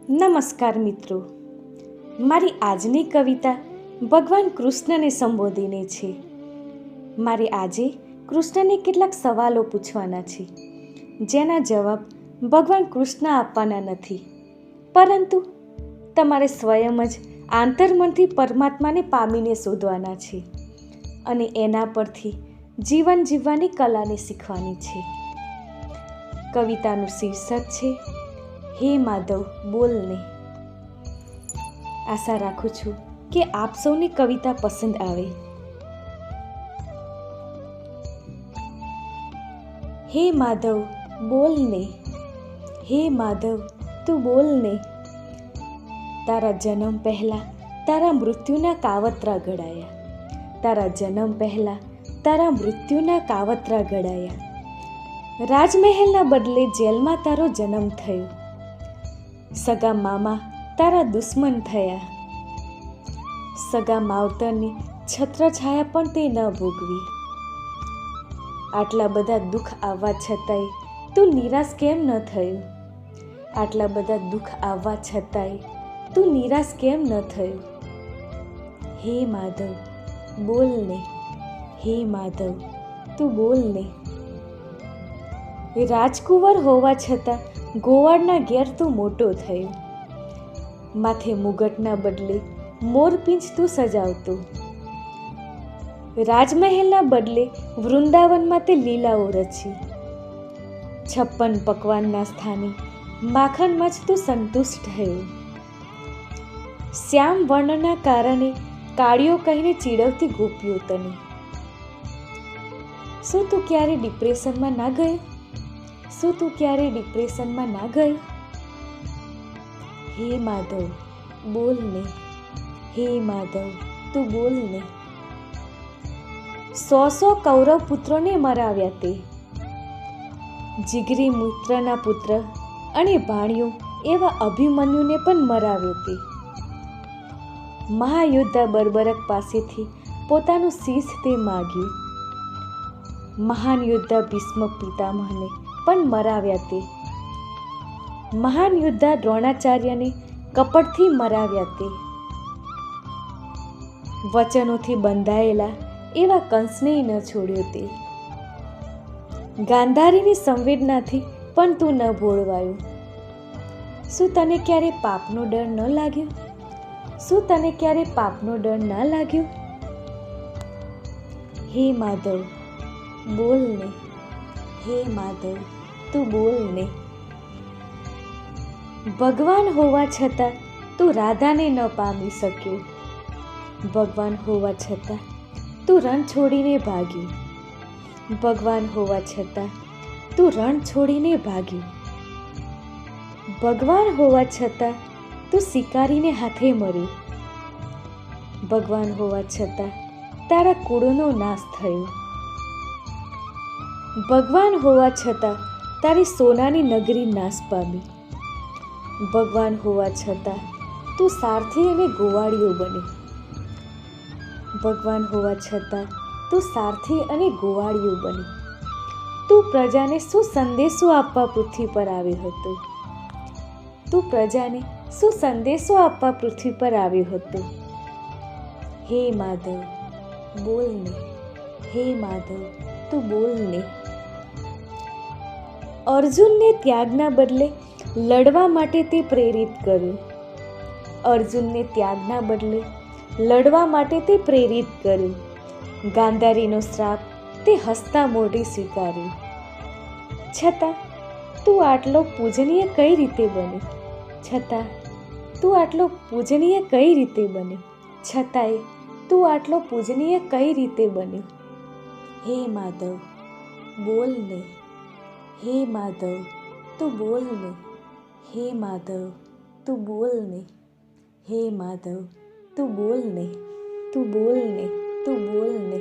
નમસ્કાર મિત્રો, મારી આજની કવિતા ભગવાન કૃષ્ણને સંબોધીને છે. મારે આજે કૃષ્ણને કેટલાક સવાલો પૂછવાના છે, જેના જવાબ ભગવાન કૃષ્ણ આપવાના નથી, પરંતુ તમારે સ્વયં જ આંતરમનથી પરમાત્માને પામીને શોધવાના છે અને એના પરથી જીવન જીવવાની કલાને શીખવાની છે. કવિતાનું શીર્ષક છે હે માધવ બોલને. આશા રાખું છું કે આપ સૌને કવિતા પસંદ આવે. હે માધવ બોલને, હે માધવ તું બોલને. તારા જન્મ પહેલા તારા મૃત્યુના કાવતરા ઘડાયા, તારા જન્મ પહેલા તારા મૃત્યુના કાવતરા ઘડાયા. રાજમહેલના બદલે જેલમાં તારો જન્મ થયો, સગા મામા તારા દુશ્મન થયા. સગા માવતરની છત્રછાયા પણ તે ન ભોગવી. આટલા બધા દુઃખ આવવા છતાંય તું નિરાશ કેમ ન થયો? આટલા બધા દુઃખ આવવા છતાંય તું નિરાશ કેમ ન થયો? હે માધવ બોલને, હે માધવ તું બોલને. રાજકુંવર હોવા છતાં ગોવાળના ઘેર તું મોટો થયો. માથે મુગટના બદલે મોરપીંછ તું સજાવતો. રાજમહેલના બદલે વૃંદાવનમાં તે લીલાઓ રચી. 56 પકવાનના સ્થાને માખણમાં જ તું સંતુષ્ટ થયો. શ્યામ વર્ણના કારણે કાળિયો કહીને ચીડવતી ગોપીઓ તને. શું તું ક્યારે ડિપ્રેશનમાં ના ગયો? શું તું ક્યારે ડિપ્રેશનમાં ના ગયો? હે માધવ બોલને, હે માધવ તું બોલને. 100 કૌરવ પુત્રોને મરાવ્યા તે. જીગરી મિત્રના પુત્ર અને ભાણિયો એવા અભિમન્યુને પણ મરાવ્યો તે. મહાયોદ્ધા બર્બરક પાસેથી પોતાનું શીશ તે માગ્યું. મહાન યોદ્ધા ભીષ્મ પિતામહને પણ મરાવ્યા તે. મહાન યોદ્ધા દ્રોણાચાર્યને કપટથી મરાવ્યા તે. વચનોથી બંધાયેલા એવા કંસને ન છોડ્યો તે. ગાંધારીની સંવેદનાથી પણ તું ન ભોળવાયો. શું તને ક્યારે પાપનો ડર ન લાગ્યો? શું તને ક્યારે પાપનો ડર ના લાગ્યો? હે માધવ બોલને, હે માધવ તું બોલને. ભગવાન હોવા છતાં તું રાધાને ન પામી શક્યો. ભગવાન હોવા છતાં તું રણ છોડીને ભાગ્યો. ભગવાન હોવા છતાં તું રણ છોડીને ભાગ્યો. ભગવાન હોવા છતાં તું શિકારીને હાથે મર્યો. ભગવાન હોવા છતાં તારા કુળનો નાશ થયો. ભગવાન હોવા છતાં તારી સોનાની નગરી નાશ પામી. ભગવાન હોવા છતાં તું સારથી અને ગોવાળિયો બન્યો. ભગવાન હોવા છતાં તું સારથી અને ગોવાળિયો બન્યો. તું પ્રજાને શું સંદેશો આપવા પૃથ્વી પર આવ્યો હતો? તું પ્રજાને શું સંદેશો આપવા પૃથ્વી પર આવ્યો હતો? હે માધવ બોલને, હે માધવ તું બોલને. અર્જુનને ત્યાગના બદલે લડવા માટે તે પ્રેરિત કર્યો. અર્જુનને ત્યાગના બદલે લડવા માટે તે પ્રેરિત કર્યો. ગાંધારીનો શ્રાપ તે હસતા મોઢે સ્વીકાર્યો. છતાં તું આટલો પૂજનીય કઈ રીતે બન્યો? છતાં તું આટલો પૂજનીય કઈ રીતે બન્યો? છતાંય તું આટલો પૂજનીય કઈ રીતે બન્યો? હે માધવ બોલને, હે માધવ તું બોલને. હે માધવ તું બોલને, હે માધવ તું બોલને, તું બોલને, તું બોલને.